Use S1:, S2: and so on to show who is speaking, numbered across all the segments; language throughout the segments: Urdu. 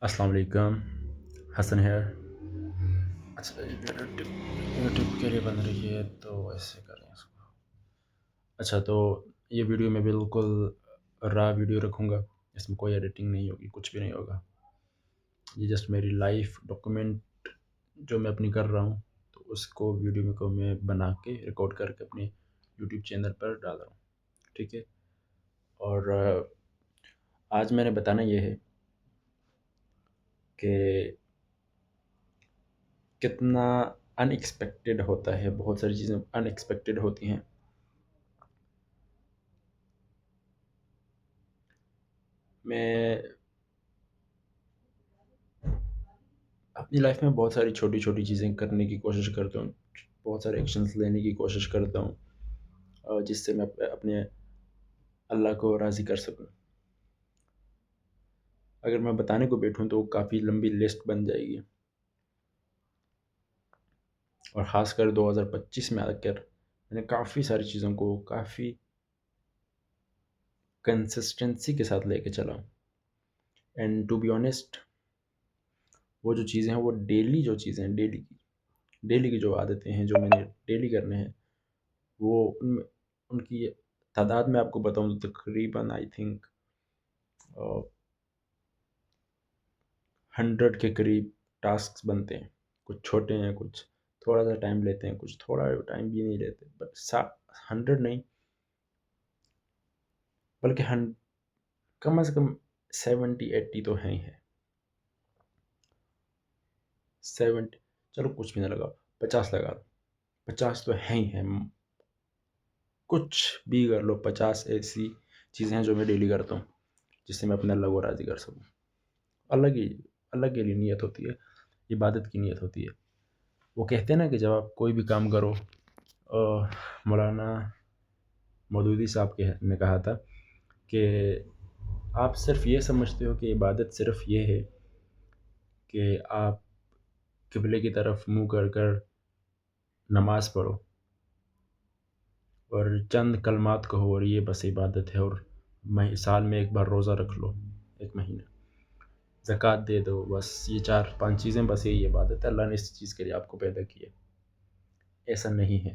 S1: السلام علیکم، حسن ہے۔ اچھا یوٹیوب کے لیے بن رہی ہے تو ایسے کریں اس کو۔ اچھا تو یہ ویڈیو میں بالکل را ویڈیو رکھوں گا، اس میں کوئی ایڈیٹنگ نہیں ہوگی، کچھ بھی نہیں ہوگا۔ یہ جسٹ میری لائف ڈاکومنٹ جو میں اپنی کر رہا ہوں، تو اس کو ویڈیو کو میں بنا کے ریکارڈ کر کے اپنے یوٹیوب چینل پر ڈال رہا ہوں، ٹھیک ہے۔ اور آج میں نے بتانا یہ ہے کہ کتنا ان ایکسپیکٹڈ ہوتا ہے، بہت ساری چیزیں ان ایکسپیکٹڈ ہوتی ہیں۔ میں اپنی لائف میں بہت ساری چھوٹی چھوٹی چیزیں کرنے کی کوشش کرتا ہوں، بہت سارے ایکشنز لینے کی کوشش کرتا ہوں، اور جس سے میں اپنے اللہ کو راضی کر سکوں۔ اگر میں بتانے کو بیٹھوں تو کافی لمبی لسٹ بن جائے گی، اور خاص کر 2025 میں آ کر میں نے کافی ساری چیزوں کو کافی کنسسٹنسی کے ساتھ لے کے چلا ہوں۔ اینڈ ٹو بی آنیسٹ، وہ جو چیزیں ہیں، وہ ڈیلی جو چیزیں ہیں، ڈیلی کی جو عادتیں ہیں جو میں نے ڈیلی کرنے ہیں، وہ ان کی تعداد میں آپ کو بتاؤں تو تقریباً آئی تھنک 100 کے قریب ٹاسکس بنتے ہیں۔ کچھ چھوٹے ہیں، کچھ تھوڑا سا ٹائم لیتے ہیں، کچھ تھوڑا ٹائم بھی نہیں لیتے، بٹ 100 نہیں بلکہ کم از کم 70-80 تو ہیں ہی ہیں۔ 70، چلو کچھ بھی نہ لگاؤ، 50 لگا لو، 50 تو ہیں ہی ہیں۔ کچھ بھی کر لو، 50 ایسی چیزیں ہیں جو میں ڈیلی کرتا ہوں جس سے میں اپنے اللہ کو راضی کر سکوں۔ اللہ کے لیے نیت ہوتی ہے، عبادت کی نیت ہوتی ہے۔ وہ کہتے ہیں نا کہ جب آپ کوئی بھی کام کرو، مولانا مودودی صاحب نے کہا تھا کہ آپ صرف یہ سمجھتے ہو کہ عبادت صرف یہ ہے کہ آپ قبلے کی طرف منہ کر کر نماز پڑھو اور چند کلمات کہو، اور یہ بس عبادت ہے، اور سال میں ایک بار روزہ رکھ لو، ایک مہینہ زکوٰۃ دے دو، بس یہ 4-5 چیزیں، بس یہی عبادت ہے۔ اللہ نے اس چیز کے لیے آپ کو پیدا کیا۔ ایسا نہیں ہے۔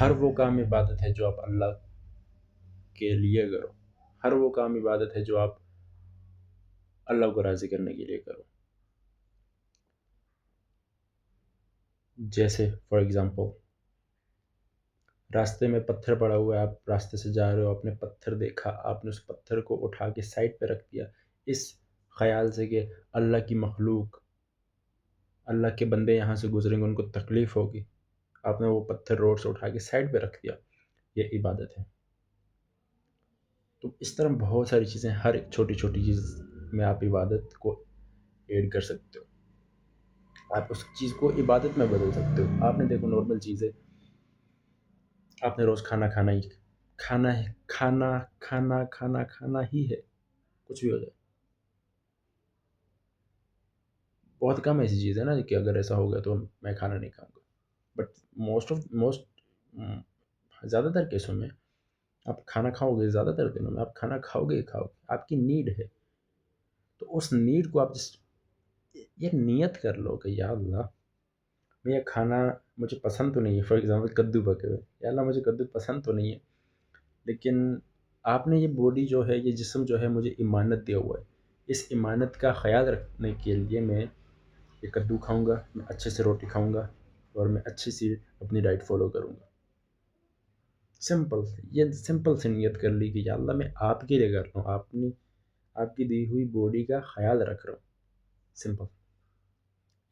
S1: ہر وہ کام عبادت ہے جو آپ اللہ کے لیے کرو، ہر وہ کام عبادت ہے جو آپ اللہ کو راضی کرنے کے لیے کرو۔ جیسے فار ایگزامپل، راستے میں پتھر پڑا ہوا ہے، آپ راستے سے جا رہے ہو، آپ نے پتھر دیکھا، آپ نے اس پتھر کو اٹھا کے سائڈ پہ رکھ دیا، اس خیال سے کہ اللہ کی مخلوق، اللہ کے بندے یہاں سے گزریں گے، ان کو تکلیف ہوگی، آپ نے وہ پتھر روڈ سے اٹھا کے سائڈ پہ رکھ دیا، یہ عبادت ہے۔ تو اس طرح بہت ساری چیزیں، ہر ایک چھوٹی چھوٹی چیز میں آپ عبادت کو ایڈ کر سکتے ہو، آپ اس چیز کو عبادت میں بدل سکتے ہو۔ آپ نے دیکھو، نارمل چیز ہے، آپ نے روز کھانا کھانا ہی کھانا ہے، کھانا ہی ہے، کچھ بھی ہو جائے۔ بہت کم ایسی چیز ہے نا کہ اگر ایسا ہو گیا تو میں کھانا نہیں کھاؤں گا، بٹ موسٹ زیادہ تر کیسوں میں آپ کھانا کھاؤ گے، زیادہ تر دنوں میں آپ کھانا کھاؤ گے ہی کھاؤ گے، آپ کی نیڈ ہے۔ تو اس نیڈ کو آپ یہ نیت کر لو کہ یا اللہ، میں یہ کھانا مجھے پسند تو نہیں ہے، فار ایگزامپل کدو پکے ہوئے، یا اللہ مجھے کدو پسند تو نہیں ہے، لیکن آپ نے یہ باڈی جو ہے، یہ جسم جو ہے، مجھے امانت دیا ہوا ہے، اس امانت کا خیال رکھنے کے لیے میں یہ کدو کھاؤں گا، میں اچھے سے روٹی کھاؤں گا، اور میں اچھی سی اپنی ڈائٹ فالو کروں گا۔ سمپل سی نیت کر لی کہ یا اللہ، میں آپ کے لیے کر رہا ہوں، آپ کی دی ہوئی باڈی کا خیال رکھ رہا ہوں۔ سمپل،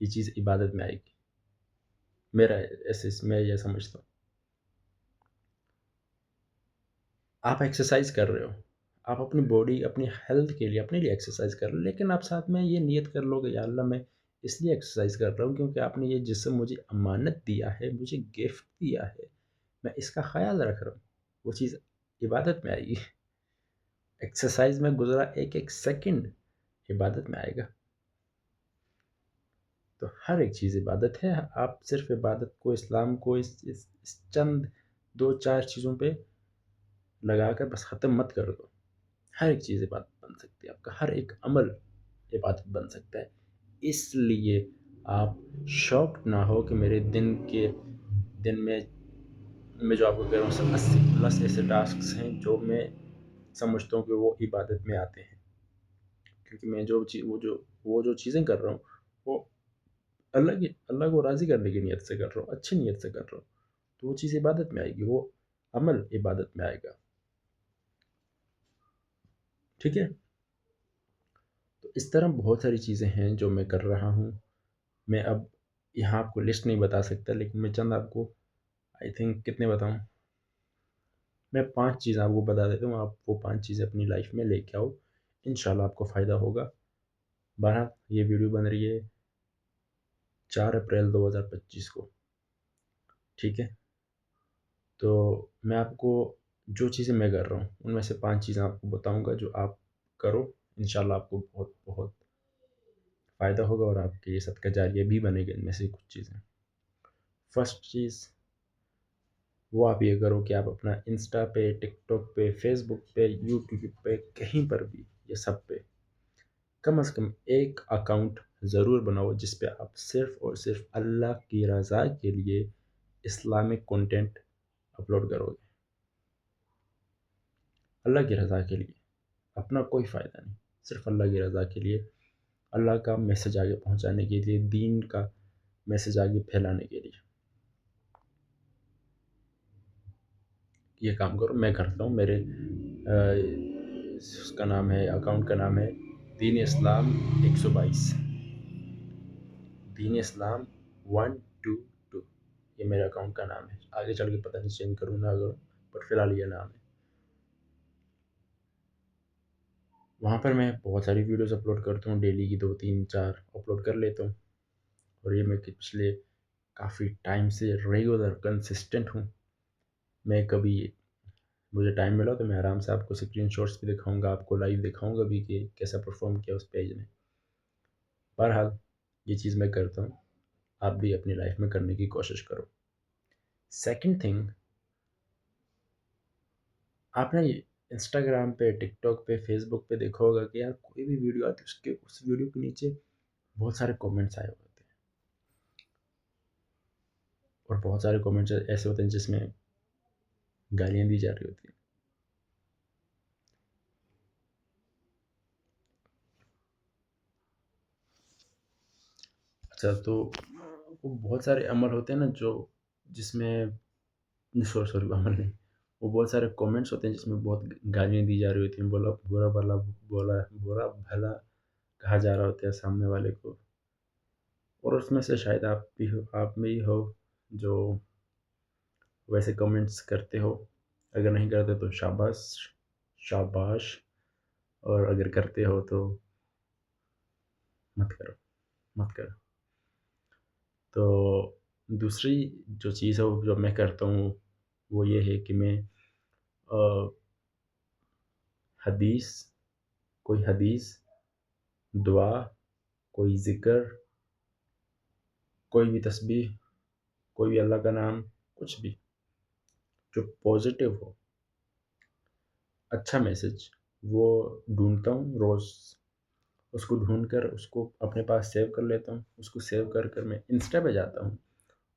S1: یہ چیز عبادت میں آئے گی، میں یہ سمجھتا ہوں۔ آپ ایکسرسائز کر رہے ہو، آپ اپنی باڈی، اپنی ہیلتھ کے لیے، اپنے لیے ایکسرسائز کر رہے ہو، لیکن آپ ساتھ میں یہ نیت کر لو کہ یا اللہ، میں اس لیے ایکسرسائز کر رہا ہوں کیونکہ آپ نے یہ جسم مجھے امانت دیا ہے، مجھے گفٹ دیا ہے، میں اس کا خیال رکھ رہا ہوں۔ وہ چیز عبادت میں آئے گی۔ ایکسرسائز میں گزرا ایک ایک سیکنڈ عبادت میں آئے گا۔ تو ہر ایک چیز عبادت ہے۔ آپ صرف عبادت کو، اسلام کو اس چند 2-4 چیزوں پہ لگا کر بس ختم مت کر دو۔ ہر ایک چیز عبادت بن سکتی ہے، آپ کا ہر ایک عمل عبادت بن سکتا ہے. اس لیے آپ شوق نہ ہو کہ میرے دن میں جو آپ کو کہہ رہا ہوں 80+ ایسے ٹاسکس ہیں جو میں سمجھتا ہوں کہ وہ عبادت میں آتے ہیں، کیونکہ میں وہ جو چیزیں کر رہا ہوں وہ اللہ کو راضی کرنے کی نیت سے کر رہا ہوں، اچھی نیت سے کر رہا ہوں، تو وہ چیز عبادت میں آئے گی، وہ عمل عبادت میں آئے گا. ٹھیک ہے. تو اس طرح بہت ساری چیزیں ہیں جو میں کر رہا ہوں. میں اب یہاں آپ کو لسٹ نہیں بتا سکتا، لیکن میں چند آپ کو آئی تھنک کتنے بتاؤں، میں 5 چیزیں آپ کو بتا دیتا ہوں. آپ وہ 5 چیزیں اپنی لائف میں لے کے آؤ، انشاءاللہ آپ کو فائدہ ہوگا. بہرحال یہ ویڈیو بن رہی ہے 4 اپریل 2025 کو. ٹھیک ہے. تو میں آپ کو جو چیزیں میں کر رہا ہوں ان میں سے 5 چیزیں آپ کو بتاؤں گا جو آپ کرو، انشاءاللہ آپ کو بہت بہت فائدہ ہوگا اور آپ کے یہ صدقہ جاریہ بھی بنے گا. ان میں سے کچھ چیزیں. فرسٹ چیز وہ آپ یہ کرو کہ آپ اپنا انسٹا پہ، ٹک ٹاک پہ، فیس بک پہ، یوٹیوب پہ، کہیں پر بھی یہ سب پہ کم از کم ایک اکاؤنٹ ضرور بناؤ جس پہ آپ صرف اور صرف اللہ کی رضا کے لیے اسلامک کنٹینٹ اپلوڈ کرو گے. اللہ کی رضا کے لیے، اپنا کوئی فائدہ نہیں، صرف اللہ کی رضا کے لیے، اللہ کا میسج آگے پہنچانے کے لیے، دین کا میسج آگے پھیلانے کے لیے یہ کام کرو. میں کرتا ہوں. میرے اس کا نام ہے، اکاؤنٹ کا نام ہے دین اسلام 122، دین اسلام 122. یہ میرے اکاؤنٹ کا نام ہے. آگے چل کے پتہ نہیں چینج کروں نہ کروں، بٹ فی الحال یہ نام ہے. وہاں پر میں بہت ساری ویڈیوز اپلوڈ کرتا ہوں، ڈیلی کی 2 3 4 اپلوڈ کر لیتا ہوں. اور یہ میں پچھلے کافی ٹائم سے ریگولر کنسسٹنٹ ہوں. میں کبھی مجھے ٹائم ملا تو میں آرام سے آپ کو اسکرین شاٹس بھی دکھاؤں گا، آپ کو لائیو دکھاؤں گا بھی کہ کیسا پرفارم کیا اس پیج نے. بہرحال یہ چیز میں کرتا ہوں، آپ بھی اپنی لائف میں کرنے کی کوشش کرو. سیکنڈ تھنگ، آپ نے انسٹاگرام پہ، ٹک ٹاک پہ، فیس بک پہ دیکھا ہوگا کہ یار کوئی بھی ویڈیو آتی ہے اس ویڈیو کے نیچے بہت سارے کومنٹس آئے ہوتے ہیں، اور بہت سارے کومنٹس ایسے ہوتے ہیں جس میں گالیاں دی جا رہی ہوتی ہیں. اچھا، تو وہ بہت سارے عمل ہوتے ہیں نا جس میں سوری عمل نہیں، وہ بہت سارے کومنٹس ہوتے ہیں جس میں بہت گالیاں دی جا رہی ہوتی ہیں، برا بھلا کہا جا رہا ہوتا ہے سامنے والے کو. اور اس میں سے شاید آپ میں ہی ہو جو ویسے کمنٹس کرتے ہو. اگر نہیں کرتے تو شاباش، اور اگر کرتے ہو تو مت کرو. تو دوسری جو چیز ہے جو میں کرتا ہوں وہ یہ ہے کہ میں کوئی حدیث، دعا، کوئی ذکر، کوئی بھی تسبیح، کوئی بھی اللہ کا نام، کچھ بھی جو پازیٹیو ہو، اچھا میسج، وہ ڈھونڈتا ہوں روز. اس کو ڈھونڈ کر اس کو اپنے پاس سیو کر لیتا ہوں. اس کو سیو کر میں انسٹا پہ جاتا ہوں،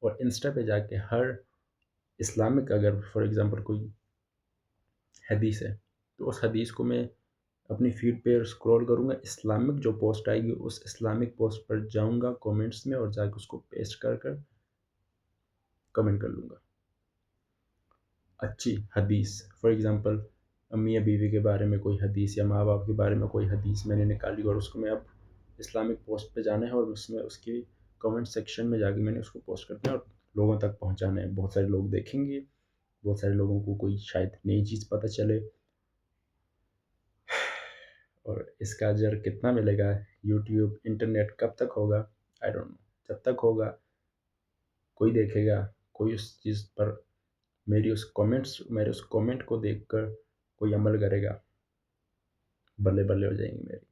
S1: اور انسٹا پہ جا کے ہر اسلامک، اگر فار ایگزامپل کوئی حدیث ہے تو اس حدیث کو میں اپنی فیڈ پہ اسکرول کروں گا. اسلامک جو پوسٹ آئے گی اس اسلامک پوسٹ پر جاؤں گا کومنٹس میں، اور جا کے اس کو پیسٹ کر کمنٹ کر لوں گا. اچھی حدیث، فار ایگزامپل امی بیوی کے بارے میں کوئی حدیث، یا ماں باپ کے بارے میں کوئی حدیث میں نے نکالی، اور اس کو میں اب اسلامک پوسٹ پہ جانا ہے، اور اس کی کمنٹ سیکشن میں جا کے میں نے اس کو پوسٹ کرنا ہے اور لوگوں تک پہنچانا ہے. بہت سارے لوگ دیکھیں گے، بہت سارے لوگوں کو کوئی شاید نئی چیز پتہ چلے. اور اس کا اجر کتنا ملے گا، یوٹیوب، انٹرنیٹ کب تک ہوگا، آئی ڈونٹ نو. جب تک ہوگا کوئی دیکھے گا، کوئی اس چیز پر میرے اس کومنٹ کو دیکھ کر کوئی عمل کرے گا، بلے بلے ہو جائیں گی میری.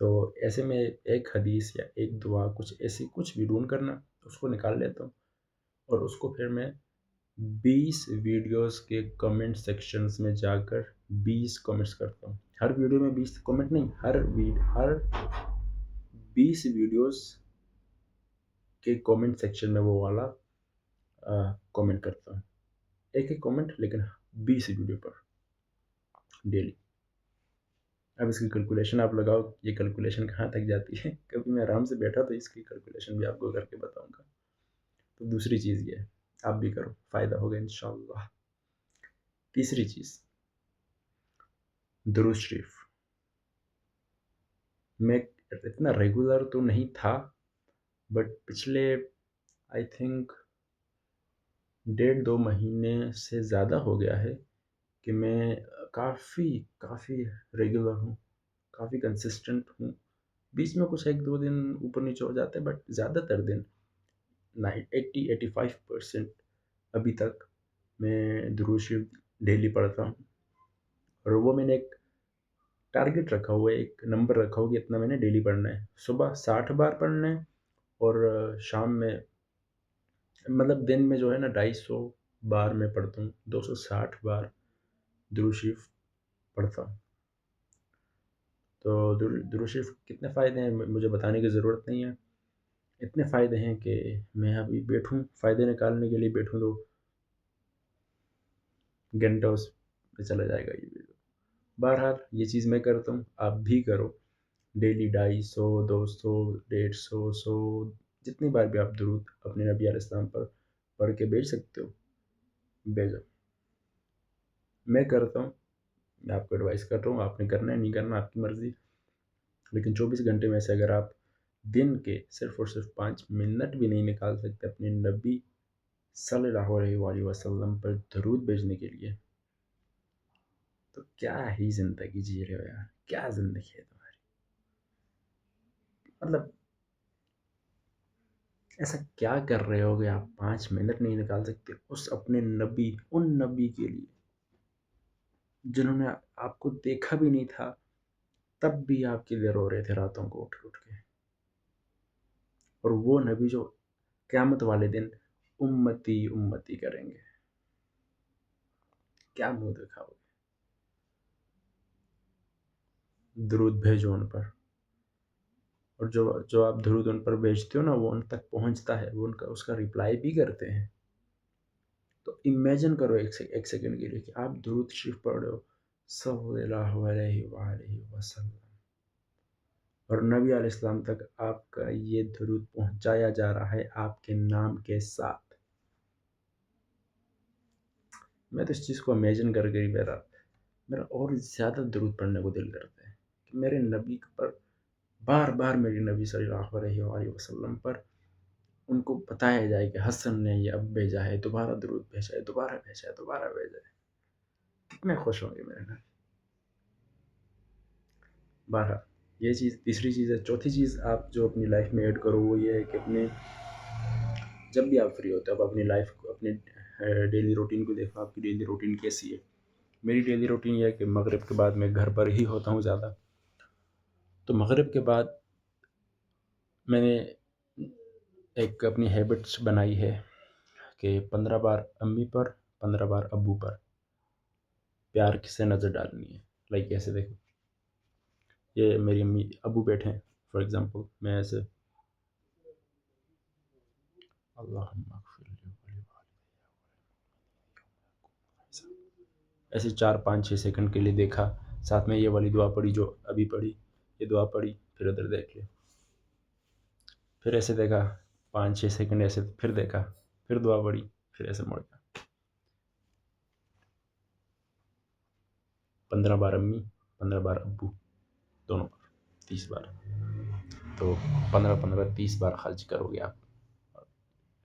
S1: تو ایسے میں ایک حدیث یا ایک دعا، کچھ بھی ڈھونڈ کرنا، اس کو نکال لیتا ہوں، اور اس کو پھر میں 20 ویڈیوز کے کمنٹ سیکشنز میں جا کر 20 کمنٹس کرتا ہوں. ہر ویڈیو میں 20 کامنٹ نہیں، ہر 20 ویڈیوز کے کامنٹ سیکشن میں وہ والا کامنٹ کرتا ہوں. ایک کامنٹ لیکن 20 ویڈیو پر ڈیلی. اب اس کی کیلکولیشن آپ لگاؤ، یہ کیلکولیشن کہاں تک جاتی ہے. کبھی میں آرام سے بیٹھا تو اس کی کیلکولیشن بھی آپ کو کر کے بتاؤں گا. تو دوسری چیز یہ ہے، آپ بھی کرو، فائدہ ہوگا انشاءاللہ. تیسری چیز، درود شریف. میں اتنا ریگولر تو نہیں تھا، بٹ پچھلے آئی تھنک 1.5-2 مہینے سے زیادہ ہو گیا ہے کہ میں کافی ریگولر ہوں، کافی کنسسٹنٹ ہوں. بیچ میں کچھ 1-2 دن اوپر نیچے ہو جاتے ہیں، بٹ زیادہ تر دن 80-85% ابھی تک میں درود شریف ڈیلی پڑھتا ہوں. اور وہ میں نے ایک ٹارگٹ رکھا ہوا ہے، ایک نمبر رکھا ہوا کہ اتنا میں نے ڈیلی پڑھنا ہے. صبح 60 بار پڑھنا ہے، اور شام میں مطلب دن میں جو ہے نا 250 بار میں پڑھتا ہوں. 260 بار درود شریف پڑھتا ہوں. تو درود شریف کتنے فائدے ہیں مجھے بتانے کی ضرورت نہیں ہے. اتنے فائدے ہیں کہ میں ابھی بیٹھوں فائدے نکالنے کے لیے بیٹھوں تو گھنٹہ اس پہ چلا جائے گا یہ ویڈیو. بہرحال یہ چیز میں کرتا ہوں، آپ بھی کرو. ڈیلی 250 200 150 100 جتنی بار بھی آپ درود اپنے نبی علیہ السلام پر پڑھ کے بھیج سکتے ہو بھیجو. میں کرتا ہوں، میں آپ کو ایڈوائز کر رہا ہوں. آپ نے کرنا ہے نہیں کرنا آپ کی مرضی، لیکن 24 گھنٹے میں سے اگر آپ دن کے صرف اور صرف 5 منٹ بھی نہیں نکال سکتے اپنے نبی صلی اللہ علیہ وآلہ وسلم پر درود بھیجنے کے لیے، تو کیا ہی زندگی جی رہے ہو یار. کیا زندگی ہے تمہاری. مطلب ایسا کیا کر رہے ہو کہ آپ 5 منٹ نہیں نکال سکتے اس اپنے نبی، ان نبی کے لیے جنہوں نے آپ کو دیکھا بھی نہیں تھا، تب بھی آپ کے لیے رو رہے تھے راتوں کو اٹھ کے. اور وہ نبی جو قیامت والے دن امتی امتی کریں گے، کیا منہ دکھاؤ گے. درود بھیجو ان پر، اور جو آپ درود ان پر بھیجتے ہو نا وہ ان تک پہنچتا ہے، وہ ان کا اس کا رپلائی بھی کرتے ہیں. تو امیجن کرو ایک سیکنڈ کے لیے کہ آپ درود شریف پڑھ رہے ہو صلی اللہ علیہ وآلہ وسلم، اور نبی علیہ السلام تک آپ کا یہ درود پہنچایا جا رہا ہے آپ کے نام کے ساتھ. میں تو اس چیز کو امیجن کر کے میرا اور زیادہ درود پڑھنے کو دل کرتا ہے کہ میرے نبی پر بار بار میرے نبی صلی اللہ علیہ وآلہ وسلم پر ان کو بتایا جائے کہ حسن نے یہ اب بھیجا ہے، دوبارہ درود بھیجا ہے، دوبارہ بھیجا ہے، دوبارہ بھیجا ہے. کتنے خوش ہوں گے میرے نبی. بارہ یہ چیز تیسری چیز ہے. چوتھی چیز آپ جو اپنی لائف میں ایڈ کرو وہ یہ ہے کہ اپنے جب بھی آپ فری ہوتے ہو آپ اپنی لائف کو، اپنے ڈیلی روٹین کو دیکھو. آپ کی ڈیلی روٹین کیسی ہے؟ میری ڈیلی روٹین یہ ہے کہ مغرب کے بعد میں گھر پر ہی ہوتا ہوں زیادہ. تو مغرب کے بعد میں نے ایک اپنی ہیبٹس بنائی ہے کہ 15 بار امی پر، 15 بار ابو پر پیار سے نظر ڈالنی ہے. لائک ایسے دیکھو، یہ میری امی ابو بیٹھے ہیں فار ایگزامپل، میں ایسے اللہم اغفر لی ایسے 4-5-6 سیکنڈ کے لیے دیکھا، ساتھ میں یہ والی دعا پڑھی جو ابھی پڑھی، یہ دعا پڑھی، پھر ادھر دیکھ لیا، پھر ایسے دیکھا 5-6 سیکنڈ ایسے، پھر دیکھا، پھر دعا پڑھی، پھر ایسے مڑ گیا. 15 بار امی، 15 بار ابو، دونوں بار 30 بار. تو 15-15 30 بار خرچ کرو گے آپ.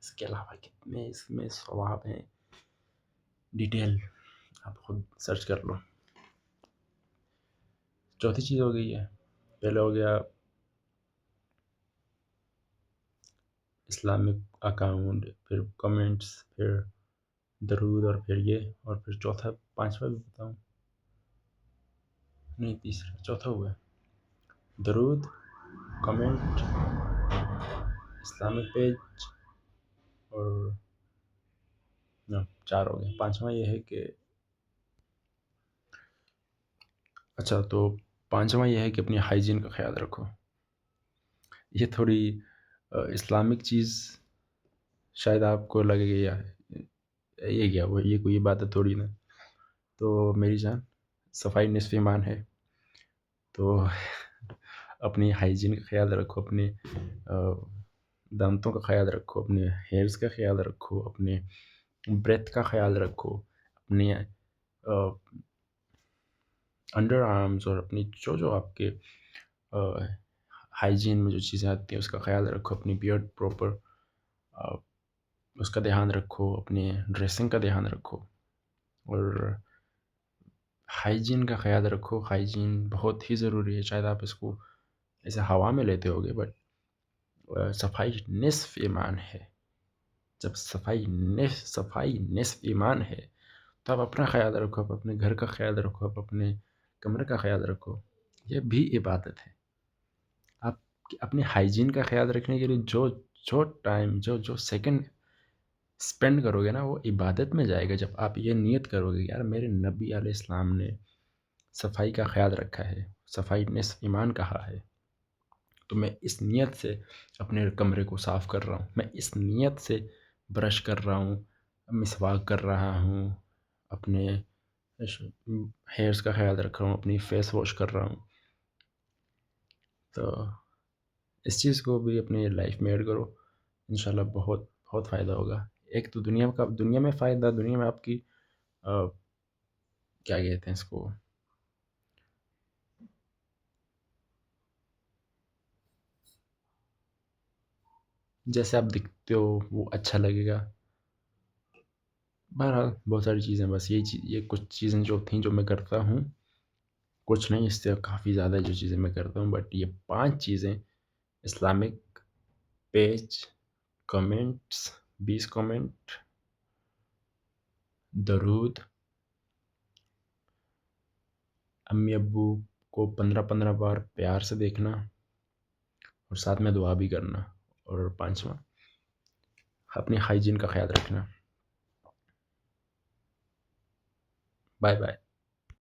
S1: اس کے علاوہ کتنے اس میں ثواب ہیں، ڈیٹیل آپ خود سرچ کر لو. چوتھی چیز ہو گئی ہے، پہلے ہو گیا اسلامک اکاؤنٹ، پھر کمنٹس، پھر درود، اور پھر یہ، اور پھر چوتھا 5واں بھی بتاؤں؟ نہیں، تیسرا چوتھا ہوا درود، کمنٹ، اسلامک پیج، اور 4 ہو گئے. 5واں یہ ہے کہ اچھا، تو پانچواں یہ ہے کہ اپنی ہائیجین کا خیال رکھو. یہ تھوڑی اسلامک چیز شاید آپ کو لگے گی، یا یہ کیا وہ، یہ کوئی عبادت تھوڑی نا. تو میری جان، صفائی نصف ایمان ہے. تو اپنی ہائیجین کا خیال رکھو، اپنے دانتوں کا خیال رکھو، اپنے ہیئرس کا خیال رکھو، اپنے بریتھ کا خیال رکھو، اپنے انڈر آرمز اور اپنی جو آپ کے ہائیجین میں جو چیزیں آتی ہیں اس کا خیال رکھو. اپنی بیئرڈ پراپر اس کا دھیان رکھو، اپنے ڈریسنگ کا دھیان رکھو، اور ہائیجین کا خیال رکھو. ہائیجین بہت ہی ضروری ہے. شاید آپ اس کو ایسے ہوا میں لیتے ہوگے، بٹ صفائی نصف ایمان ہے. جب صفائی نصف ایمان ہے تو آپ اپنا خیال رکھو، آپ اپنے گھر کا خیال رکھو، آپ اپنے کمرے کا خیال رکھو. یہ بھی عبادت ہے. آپ اپنے ہائیجین کا خیال رکھنے کے لیے جو ٹائم جو سیکنڈ اسپینڈ کرو گے نا، وہ عبادت میں جائے گا. جب آپ یہ نیت کرو گے یار میرے نبی علیہ السلام نے صفائی کا خیال رکھا ہے، صفائی نصف ایمان کہا ہے، تو میں اس نیت سے اپنے کمرے کو صاف کر رہا ہوں، میں اس نیت سے برش کر رہا ہوں، مسواک کر رہا ہوں، اپنے ہیئرس کا خیال رکھ رہا ہوں، اپنی فیس واش کر رہا ہوں. تو اس چیز کو بھی اپنی لائف میں ایڈ کرو، انشاءاللہ بہت بہت فائدہ ہوگا. ایک تو دنیا میں فائدہ، دنیا میں آپ کی کیا کہتے ہیں اس کو، جیسے آپ دکھتے ہو وہ اچھا لگے گا. بہرحال بہت ساری چیزیں، بس یہ کچھ چیزیں جو تھیں جو میں کرتا ہوں. کچھ نہیں، اس سے کافی زیادہ جو چیزیں میں کرتا ہوں، بٹ یہ 5 چیزیں: اسلامک پیج، کمنٹس 20 کمنٹ، درود، امی ابو کو 15 بار پیار سے دیکھنا، اور ساتھ میں دعا بھی کرنا، اور 5واں اپنی ہائیجین کا خیال رکھنا. Bye bye.